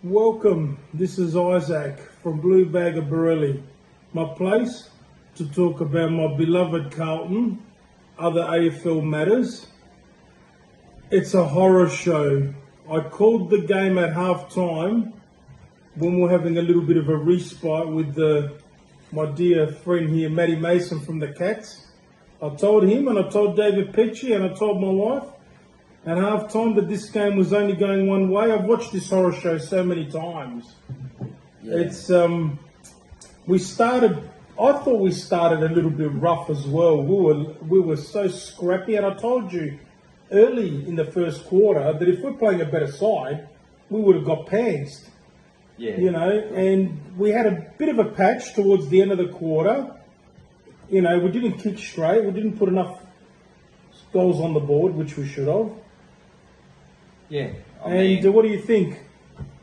Welcome, this is Isaac from Blue Bag of Borelli, my place to talk about my beloved Carlton, other AFL matters. It's a horror show. I called the game at half time when we're having a little bit of a respite with my dear friend here, Matty Mason from the Cats. I told him and I told David Peachy and I told my wife at half time that this game was only going one way. I've watched this horror show so many times. Yeah. I thought we started a little bit rough as well. We were so scrappy, and I told you early in the first quarter that if we're playing a better side, we would have got pantsed. Yeah. And we had a bit of a patch towards the end of the quarter. We didn't kick straight. We didn't put enough goals on the board, which we should have. Yeah. What do you think?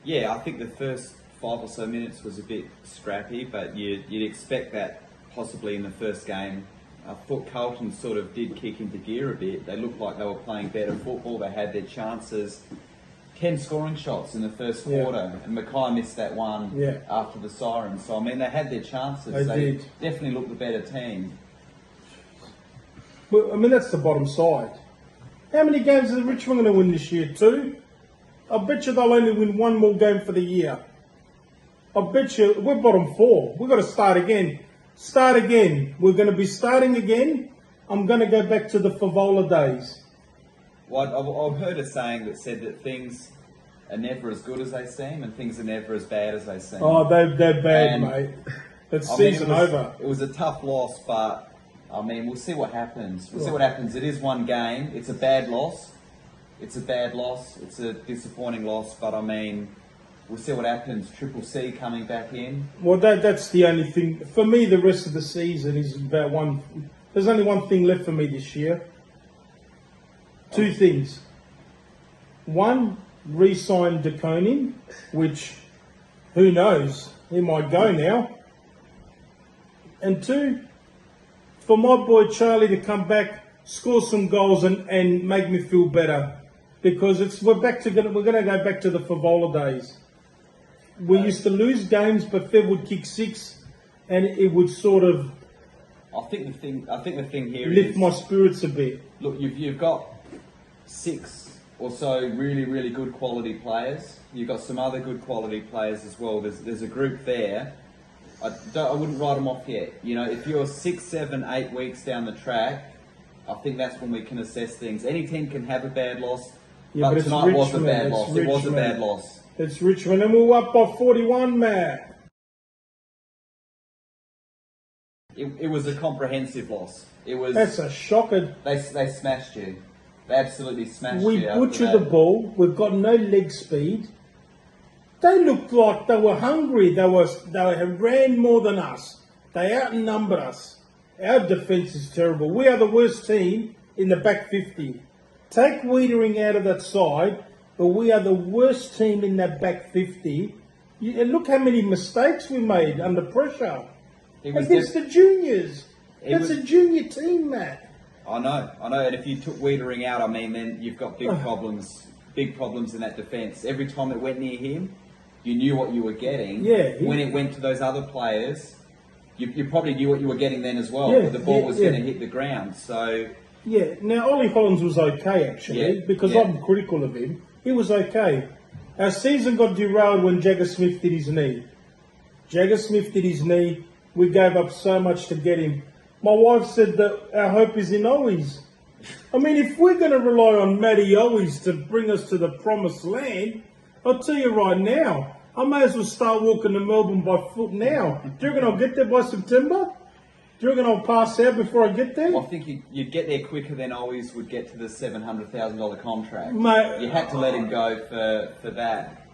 Yeah, I think the first 5 or so minutes was a bit scrappy, but you'd expect that possibly in the first game. I thought Carlton sort of did kick into gear a bit. They looked like they were playing better football. They had their chances. 10 scoring shots in the first quarter, and Mackay missed that one after the siren. So, they had their chances. They did. Definitely looked the better team. Well, that's the bottom side. How many games is Richmond going to win this year? 2? I bet you they'll only win one more game for the year. I bet you we're bottom 4. We've got to start again. Start again. We're going to be starting again. I'm going to go back to the Favola days. Well, I've heard a saying that said that things are never as good as they seem and things are never as bad as they seem. Oh, they're bad, mate. It's season over. It was a tough loss, but we'll see what happens. We'll see what happens. It is one game. It's a bad loss. It's a disappointing loss, but we'll see what happens. Triple C coming back in. Well, that's the only thing. For me, the rest of the season is about one. There's only one thing left for me this year. 2 things. 1, re-sign DeConing, which, who knows, he might go now. And 2, for my boy Charlie to come back, score some goals and make me feel better. Because we're going to go back to the Favola days. We used to lose games, but Fev would kick 6, and it would sort of. I think the thing here lift my spirits a bit. Look, you've got 6 or so really, really good quality players. You've got some other good quality players as well. There's a group there. I wouldn't write them off yet. If you're 6, 7, 8 weeks down the track, I think that's when we can assess things. Any team can have a bad loss, but tonight was a bad loss. It was a bad loss. It's Richmond, and we were up by 41, man. It was a comprehensive loss. That's a shocker. They smashed you. They absolutely smashed you. We butchered the ball. We've got no leg speed. They looked like they were hungry. They ran more than us. They outnumbered us. Our defence is terrible. We are the worst team in the back 50. Take Wiedering out of that side, but we are the worst team in that back 50. And look how many mistakes we made under pressure. Against the juniors. That's a junior team, Matt. I know. And if you took Wiedering out, then you've got big problems in that defence. Every time it went near him, you knew what you were getting. Yeah. When it went to those other players, you probably knew what you were getting then as well. But the ball was going to hit the ground. So. Yeah. Now Ollie Hollands was okay actually because I'm critical of him. He was okay. Our season got derailed when Jagger Smith did his knee. We gave up so much to get him. My wife said that our hope is in Owies. If we're going to rely on Matty Owies to bring us to the promised land, I'll tell you right now, I may as well start walking to Melbourne by foot now. Do you reckon I'll get there by September? Do you reckon I'll pass out before I get there? Well, I think you'd get there quicker than Owies would get to the $700,000 contract. Mate, you had to let him go for that.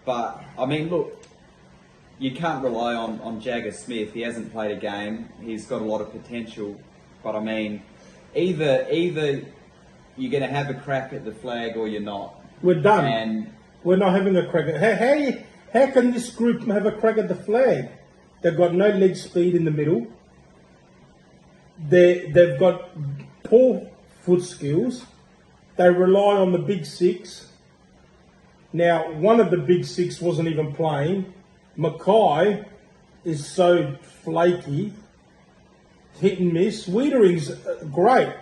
But, look, you can't rely on Jagger Smith. He hasn't played a game. He's got a lot of potential. But either you're going to have a crack at the flag or you're not. We're done. And we're not having a crack at how can this group have a crack at the flag? They've got no leg speed in the middle. They've got poor foot skills. They rely on the big 6. Now, one of the big six wasn't even playing. Mackay is so flaky, hit and miss. Wiedering's great.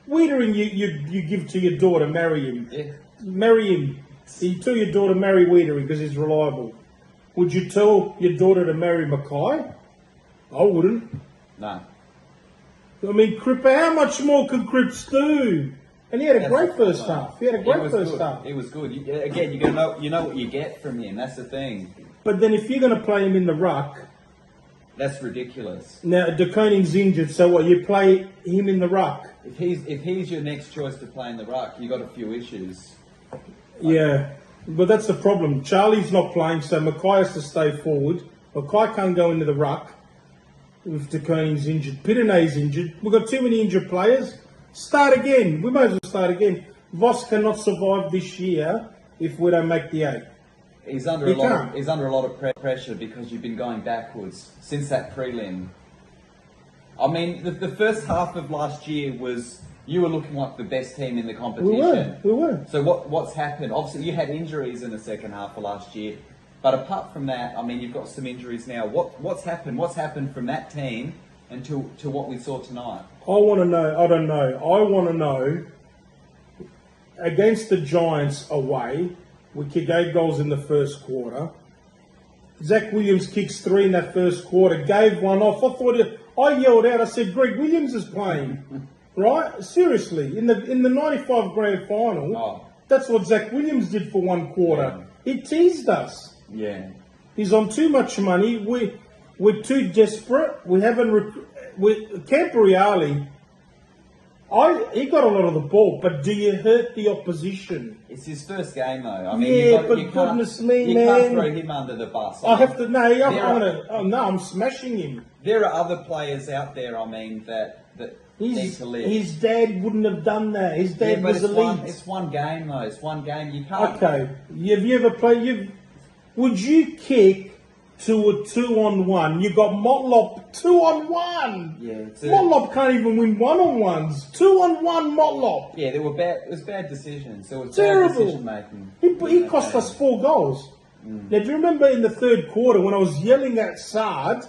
Wiedering, you give to your daughter, marry him. Yeah. Marry him. You tell your daughter marry Wiedering because he's reliable. Would you tell your daughter to marry Mackay? I wouldn't. No. I mean, Cripper, how much more could Cripps do? And he had a great first half. He had a great first half. It was good. Again, you know what you get from him. That's the thing. But then if you're going to play him in the ruck, that's ridiculous. Now De Koning's injured, so what? You play him in the ruck? If he's your next choice to play in the ruck, you got a few issues. Yeah, but that's the problem. Charlie's not playing, so Mackay has to stay forward. Mackay can't go into the ruck if De Koning's injured. Pitonet's injured. We've got too many injured players. Start again. We might as well start again. Voss cannot survive this year if we don't make the 8. He's under a lot of pressure because you've been going backwards since that prelim. I mean, the first half of last year was you were looking like the best team in the competition. We were. So what's happened? Obviously, you had injuries in the second half of last year, but apart from that, I mean, you've got some injuries now. What's happened? What's happened from that team until what we saw tonight? I want to know. I don't know. I want to know. Against the Giants away, we kick 8 goals in the first quarter. Zach Williams kicks 3 in that first quarter. Gave one off. I yelled out. I said, "Greg Williams is playing." Right? Seriously, in the 95 grand final, that's what Zach Williams did for 1 quarter. Yeah. He teased us. Yeah. He's on too much money. We're too desperate. We haven't. Camporeale, he got a lot of the ball, but do you hurt the opposition? It's his first game, though. I mean, you can't throw him under the bus. I have to. No, I'm smashing him. There are other players out there. I mean, that need to live. His dad wouldn't have done that. His dad was elite. It's one game, though. It's one game. You can't. Okay. Have you ever played? Would you kick to a 2-on-1? You got Motlop 2-on-1. Yeah. Motlop can't even win 1-on-1s. 2-on-1 Motlop. Yeah, it was bad decisions. It was terrible. Bad decision making. He cost us 4 goals. Now, do you remember in the third quarter when I was yelling at Sard?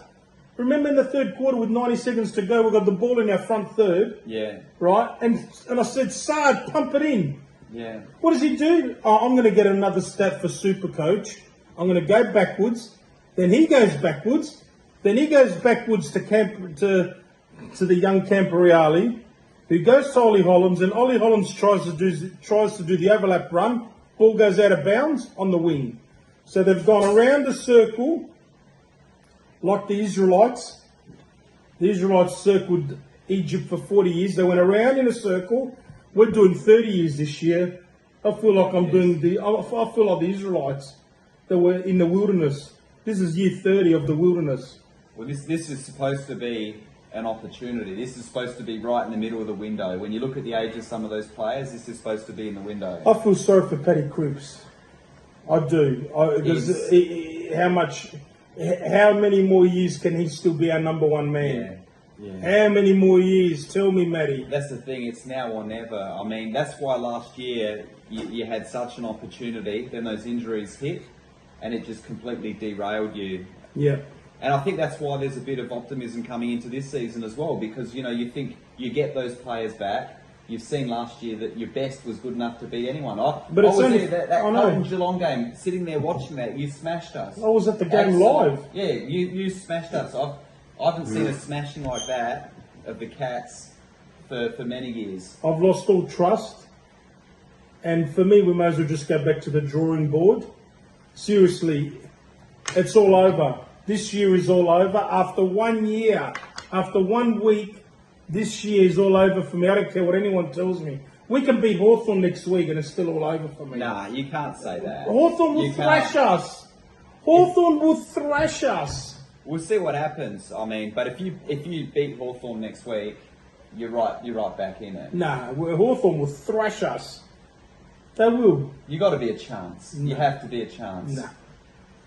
Remember in the third quarter with 90 seconds to go, we got the ball in our front third. Yeah. Right? And I said, Sard, pump it in. Yeah. What does he do? Oh, I'm going to get another stat for Supercoach. I'm going to go backwards. Then he goes backwards. Then he goes backwards to the young Camporeale, who goes to Ollie Hollands, and Ollie Hollands tries to do the overlap run. Ball goes out of bounds on the wing. So they've gone around a circle like the Israelites. The Israelites circled Egypt for 40 years. They went around in a circle. We're doing 30 years this year. I feel like I feel like the Israelites that were in the wilderness. This is year 30 of the wilderness. Well, this is supposed to be an opportunity. This is supposed to be right in the middle of the window. When you look at the age of some of those players, this is supposed to be in the window. I feel sorry for Paddy Cripps. I do. How many more years can he still be our number 1 man? Yeah. How many more years? Tell me, Matty. That's the thing. It's now or never. I mean, that's why last year you had such an opportunity. Then those injuries hit, and it just completely derailed you. Yeah. And I think that's why there's a bit of optimism coming into this season as well, because, you think you get those players back. You've seen last year that your best was good enough to beat anyone. But it's only that Carlton Jalong game, sitting there watching that, you smashed us. I was at the game live. Yeah, you smashed us. I haven't seen a smashing like that of the Cats for many years. I've lost all trust. And for me, we may as well just go back to the drawing board. Seriously, it's all over. This year is all over. After 1 year, after 1 week, this year is all over for me. I don't care what anyone tells me. We can beat Hawthorn next week and it's still all over for me. Nah, you can't say that. Hawthorn will thrash us. Hawthorn will thrash us. We'll see what happens. I mean, but if you beat Hawthorn next week, you're right back in it. Nah, Hawthorn will thrash us. They will. You got to be a chance. No. You have to be a chance. Nah.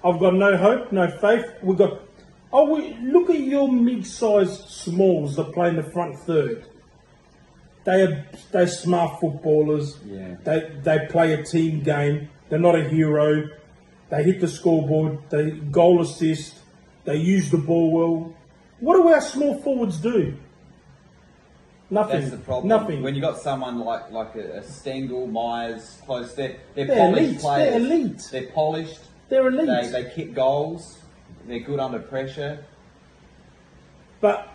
I've got no hope, no faith. Look at your mid-sized smalls that play in the front third. They're smart footballers. Yeah. They play a team game. They're not a hero. They hit the scoreboard. They goal assist. They use the ball well. What do our small forwards do? Nothing. That's the problem. Nothing. When you got someone like a Stengel, Myers, close, they're They're polished elite. players. They're elite. They're polished. They're elite. They kick goals. They're good under pressure. But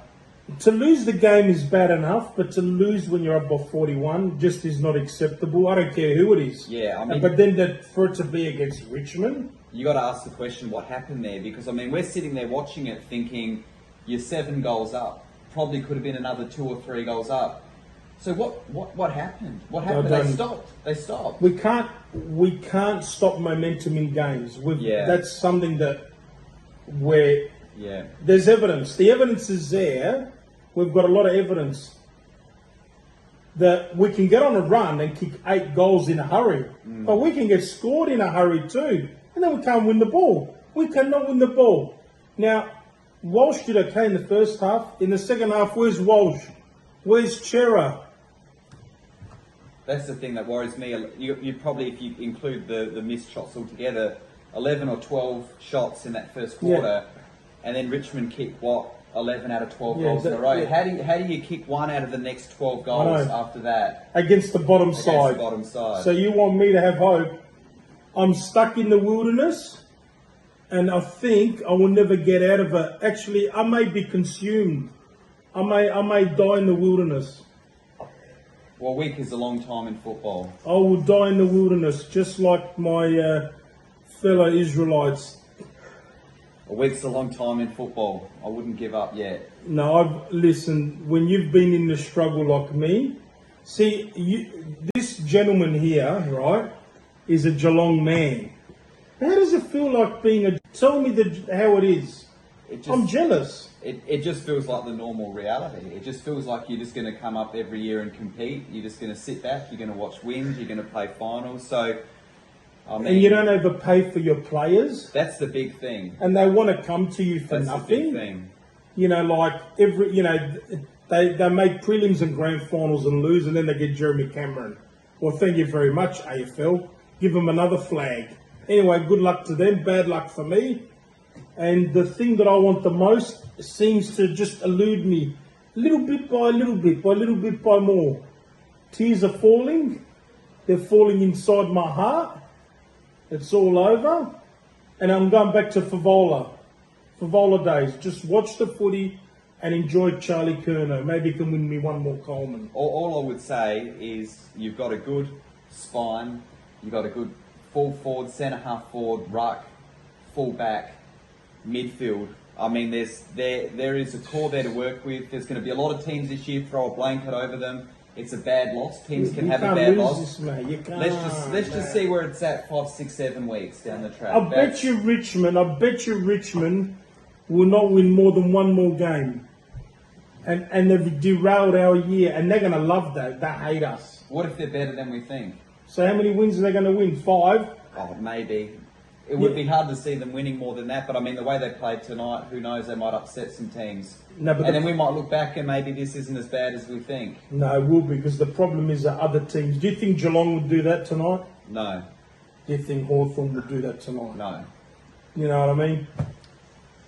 to lose the game is bad enough, but to lose when you're up by 41 just is not acceptable. I don't care who it is. Yeah, I mean, but then for it to be against Richmond, you got to ask the question, what happened there? Because I mean, we're sitting there watching it, thinking you're 7 goals up. Probably could have been another 2 or 3 goals up. So what happened? What happened? They stopped. We can't stop momentum in games. That's something that there's evidence. The evidence is there. We've got a lot of evidence that we can get on a run and kick 8 goals in a hurry. But we can get scored in a hurry too. And then we can't win the ball. We cannot win the ball. Now, Walsh did okay in the first half. In the second half, where's Walsh? Where's Chera? That's the thing that worries me. You probably, if you include the missed shots altogether, 11 or 12 shots in that first quarter, and then Richmond kicked 11 out of 12 goals in a row. How do you kick 1 out of the next 12 goals after that? Against the bottom side. So you want me to have hope? I'm stuck in the wilderness, and I think I will never get out of it. Actually, I may be consumed. I may die in the wilderness. Well, a week is a long time in football. I will die in the wilderness, just like my fellow Israelites. A week's a long time in football. I wouldn't give up yet. No, listen, when you've been in the struggle like me, this gentleman here, right, is a Jalong man. How does it feel like being a... Tell me how it is. I'm jealous. It just feels like the normal reality. It just feels like you're just going to come up every year and compete. You're just going to sit back. You're going to watch wins. You're going to play finals. So, I mean, and you don't overpay for your players. That's the big thing. And they want to come to you for that's nothing. The big thing. You know, like they make prelims and grand finals and lose, and then they get Jeremy Cameron. Well, thank you very much, AFL. Give them another flag. Anyway, good luck to them. Bad luck for me. And the thing that I want the most seems to just elude me, little bit by little bit, by little bit by more. Tears are falling. They're falling inside my heart. It's all over. And I'm going back to Favola days. Just watch the footy and enjoy Charlie Kerner. Maybe he can win me one more Coleman. All I would say is you've got a good spine. You've got a good full forward, centre half forward, ruck, full back, midfield. I mean, there is a core there to work with. There's going to be a lot of teams this year throw a blanket over them. It's a bad loss. Teams can have a bad loss. This, mate. You can't, let's just see where it's at 5, 6, 7 weeks down the track. I bet you Richmond will not win more than one more game. And they've derailed our year, and they're going to love that. They hate us. What if they're better than we think? So how many wins are they going to win? 5? Oh, maybe. It would be hard to see them winning more than that, but I mean, the way they played tonight, who knows, they might upset some teams. No, but then we might look back and maybe this isn't as bad as we think. No, it will be, because the problem is that other teams... Do you think Jalong would do that tonight? No. Do you think Hawthorn would do that tonight? No. You know what I mean?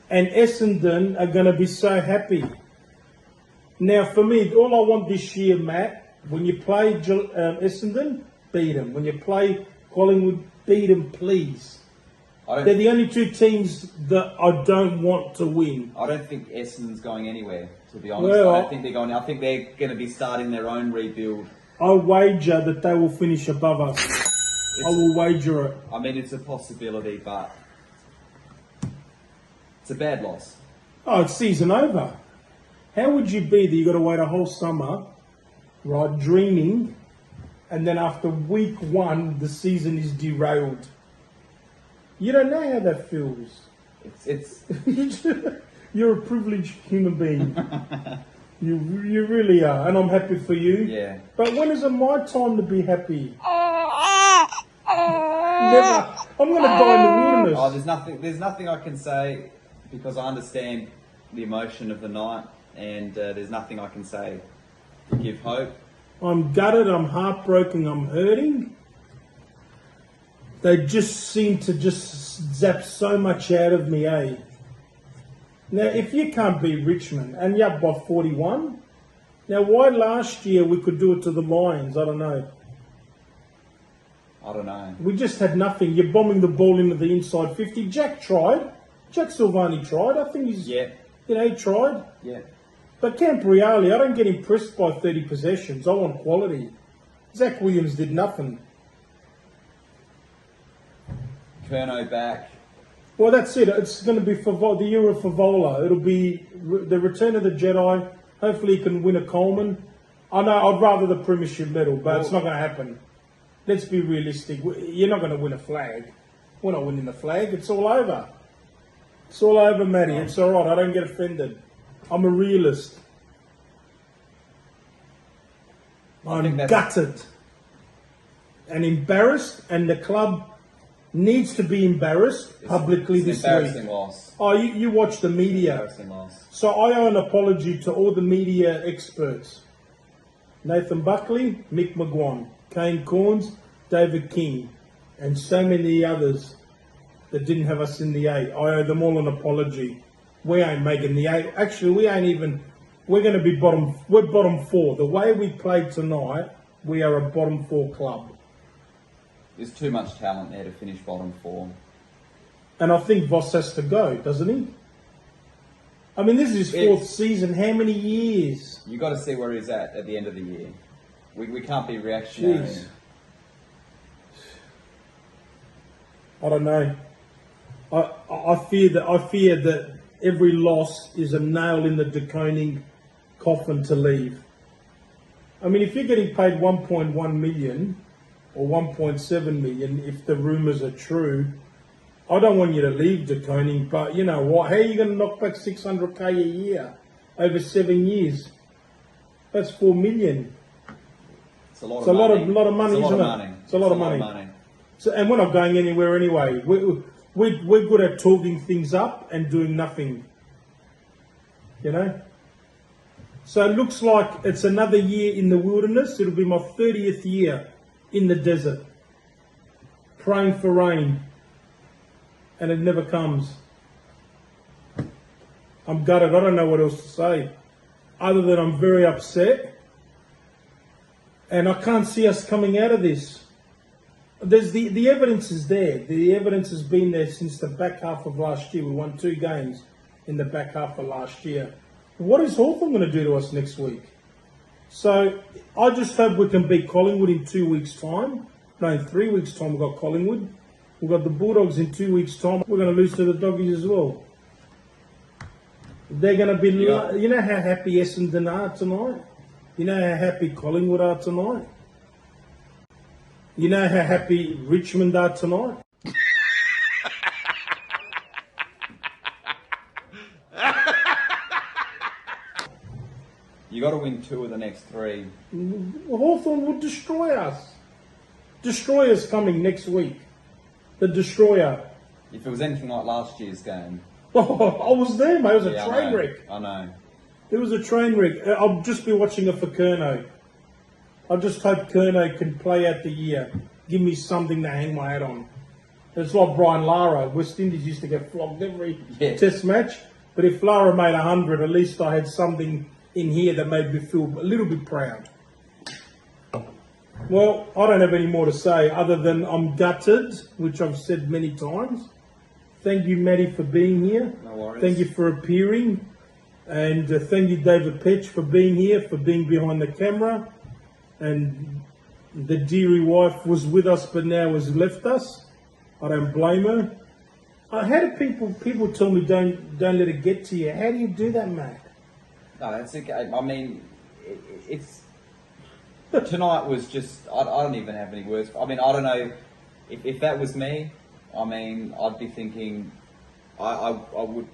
And Essendon are going to be so happy. Now, for me, all I want this year, Matt, when you play Essendon, beat them. When you play Collingwood, beat them, please. They're the only 2 teams that I don't want to win. I don't think Essendon's going anywhere, to be honest. I don't think they're going. I think they're going to be starting their own rebuild. I wager that they will finish above us. I will wager it. I mean, it's a possibility, but it's a bad loss. Oh, it's season over. How would you be that you got to wait a whole summer, right, dreaming, and then after week 1, the season is derailed? You don't know how that feels. It's You're a privileged human being. You really are, and I'm happy for you. Yeah. But when is it my time to be happy? Never. I'm going to die in the wilderness. Oh, there's nothing I can say, because I understand the emotion of the night, and there's nothing I can say to give hope. I'm gutted. I'm heartbroken. I'm hurting. They just seem to just zap so much out of me, eh? Now, if you can't beat Richmond and you're up by 41, now why last year we could do it to the Lions? I don't know. I don't know. We just had nothing. You're bombing the ball into the inside 50. Jack tried. Jack Silvani tried. I think he's, Yeah. he tried. Yeah. But Campriali, I don't get impressed by 30 possessions. I want quality. Zach Williams did nothing. Kerno back. Well, that's it. It's going to be the year of Favola. It'll be the return of the Jedi. Hopefully he can win a Coleman. I know I'd rather the Premiership medal, but it's not going to happen. Let's be realistic. You're not going to win a flag. We're not winning the flag. It's all over. It's all over, Matty. It's all right. I don't get offended. I'm a realist. I'm gutted and embarrassed, and the club needs to be embarrassed publicly this week. Embarrassing loss. Oh, you watch the media. Embarrassing loss. So I owe an apology to all the media experts. Nathan Buckley, Mick McGuan, Kane Corns, David King, and so many others that didn't have us in the eight. I owe them all an apology. We ain't making the eight. Actually, we ain't even. We're going to be bottom. We're bottom four. The way we played tonight, we are a bottom four club. There's too much talent there to finish bottom four. And I think Voss has to go, doesn't he? I mean, this is his fourth season. How many years? You got to see where he's at the end of the year. We can't be reactionary. Jeez. I don't know. I fear that every loss is a nail in the DeConing coffin to leave. I mean, if you're getting paid 1.1 million or 1.7 million, if the rumours are true, I don't want you to leave DeConing, but you know what? How are you going to knock back 600k a year over 7 years? That's 4 million. It's a lot It's of a money. lot of money, isn't it? It's a lot of money. So, and we're not going anywhere anyway. We're good at talking things up and doing nothing. You know? So it looks like it's another year in the wilderness. It'll be my 30th year in the desert, praying for rain, and it never comes. I'm gutted. I don't know what else to say, other than I'm very upset, and I can't see us coming out of this. There's the evidence is there. The evidence has been there since the back half of last year. We won 2 games in the back half of last year. What is Hawthorn going to do to us next week? So I just hope we can beat Collingwood in 2 weeks' time. No, in 3 weeks' time we've got Collingwood. We've got the Bulldogs in 2 weeks' time. We're going to lose to the Doggies as well. They're going to be... Yeah. You know how happy Essendon are tonight? You know how happy Collingwood are tonight? You know how happy Richmond are tonight? You got to win 2 of the next 3. Hawthorn would destroy us. Destroyer's coming next week. The Destroyer. If it was anything like last year's game. Oh, I was there, mate. It was a Yeah, train wreck. I know. It was a train wreck. I'll just be watching it for Kerno. I just hope Kerno can play out the year. Give me something to hang my hat on. It's like Brian Lara. West Indies used to get flogged every test match. But if Lara made 100, at least I had something in here that made me feel a little bit proud. Well, I don't have any more to say other than I'm gutted, which I've said many times. Thank you, Matty, for being here. No worries. Thank you for appearing. And thank you, David Petch, for being here, for being behind the camera. And the dearie wife was with us but now has left us. I don't blame her. How do people tell me don't let it get to you? How do you do that, Matt? No, that's okay. I mean, it's... Tonight was just... I don't even have any words. I mean, I don't know. If that was me, I mean, I'd be thinking... I would...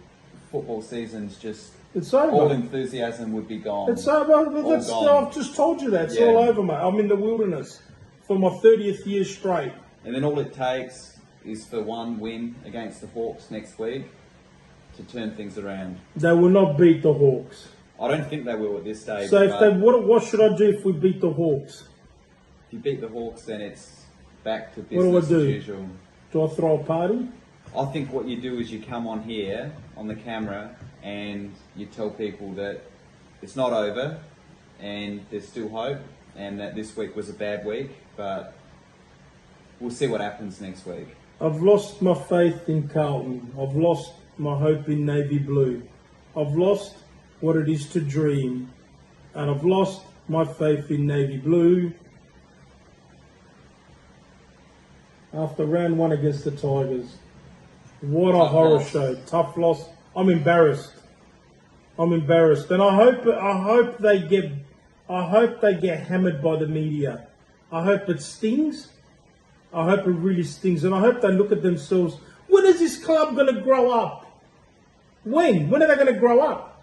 Football season's just... It's over. All enthusiasm would be gone. It's over. Gone. I've just told you that. It's Yeah. all over, mate. I'm in the wilderness for my 30th year straight. And then all it takes is for one win against the Hawks next week to turn things around. They will not beat the Hawks. I don't think they will at this stage. So if they, what should I do if we beat the Hawks? If you beat the Hawks, then back to What do I business do? as usual. Do I throw a party? I think what you do is you come on here, on the camera, and you tell people that it's not over, and there's still hope, and that this week was a bad week, but we'll see what happens next week. I've lost my faith in Carlton. I've lost my hope in navy blue. I've lost what it is to dream. And I've lost my faith in navy blue. After round 1 against the Tigers. What a Tough horror loss. show. Tough loss. I'm embarrassed. I'm embarrassed. And I hope they get hammered by the media. I hope it stings. I hope it really stings. And I hope they look at themselves. When is this club going to grow up? When? When are they going to grow up?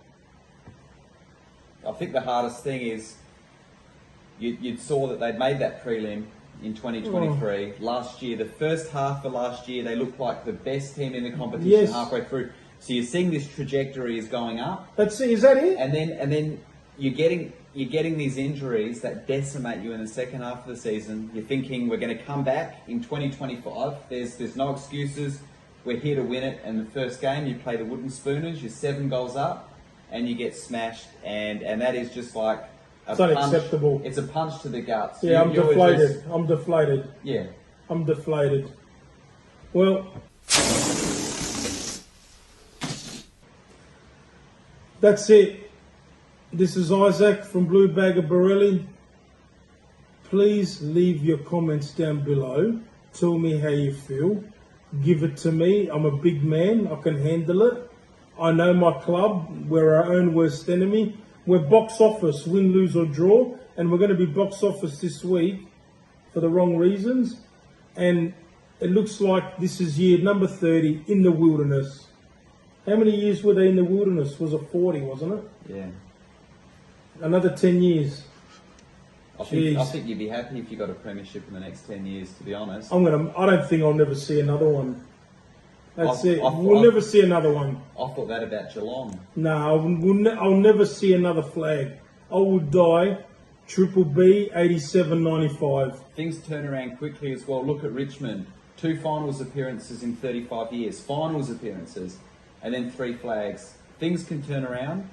I think the hardest thing is you saw that they'd made that prelim in 2023. Last year, the first half of last year, they looked like the best team in the competition Yes. halfway through. So you're seeing this trajectory is going up. That's it. Is that it? And then you're getting these injuries that decimate you in the second half of the season. You're thinking we're going to come back in 2025. There's no excuses. We're here to win it. And the first game, you play the Wooden Spooners. You're 7 goals up, and you get smashed. And that is just like a It's punch. unacceptable. It's a punch to the guts. Yeah, I'm You were deflated. just- I'm deflated. yeah. I'm deflated. Well, that's it. This is Isaac from Blue Bag of Borelli. Please leave your comments down below. Tell me how you feel. Give it to me. I'm a big man. I can handle it. I know my club. We're our own worst enemy. We're box office, win, lose or draw. And we're going to be box office this week for the wrong reasons. And it looks like this is year number 30 in the wilderness. How many years were they in the wilderness? Was it 40, wasn't it? Yeah. Another 10 years. I think you'd be happy if you got a premiership in the next 10 years, to be honest. I don't think I'll never see another one. That's it. I- We'll never see another one. I thought that about Jalong. No, I'll never see another flag. I will die Triple B 87-95. Things turn around quickly as well. Look at Richmond. 2 finals appearances in 35 years. Finals appearances. And then 3 flags. Things can turn around,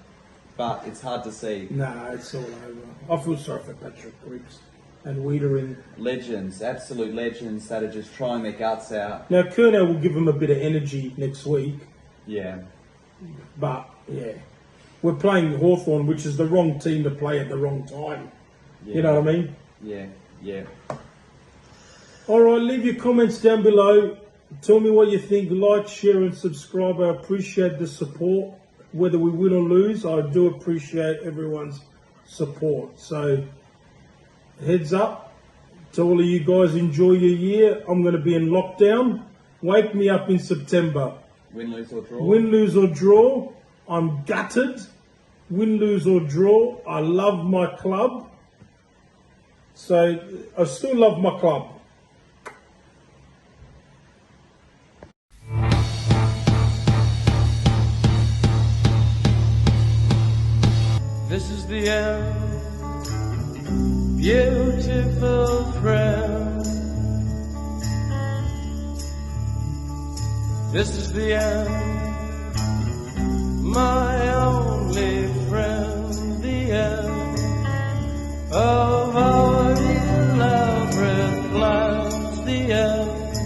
but it's hard to see. Nah, it's all over. I feel sorry for Patrick Griggs and Wiedering. Legends, absolute legends that are just trying their guts out. Now, Kernow will give him a bit of energy next week. Yeah. But, yeah. We're playing Hawthorn, which is the wrong team to play at the wrong time. Yeah. You know what I mean? Yeah, yeah. All right, leave your comments down below. Tell me what you think. Like, share and subscribe. I appreciate the support. Whether we win or lose, I do appreciate everyone's support. So, heads up to all of you guys. Enjoy your year. I'm going to be in lockdown. Wake me up in September. Win, lose or draw? Win, lose or draw. I'm gutted. Win, lose or draw. I love my club. So, I still love my club. This is the end, beautiful friend. This is the end, my only friend. The end of our elaborate plans. The end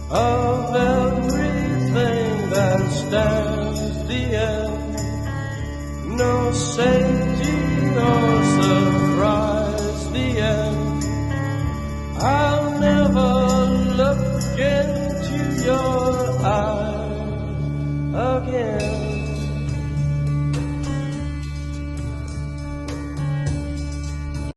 of everything that stands. The end. No safety or surprise, the end. I'll never look into your eyes.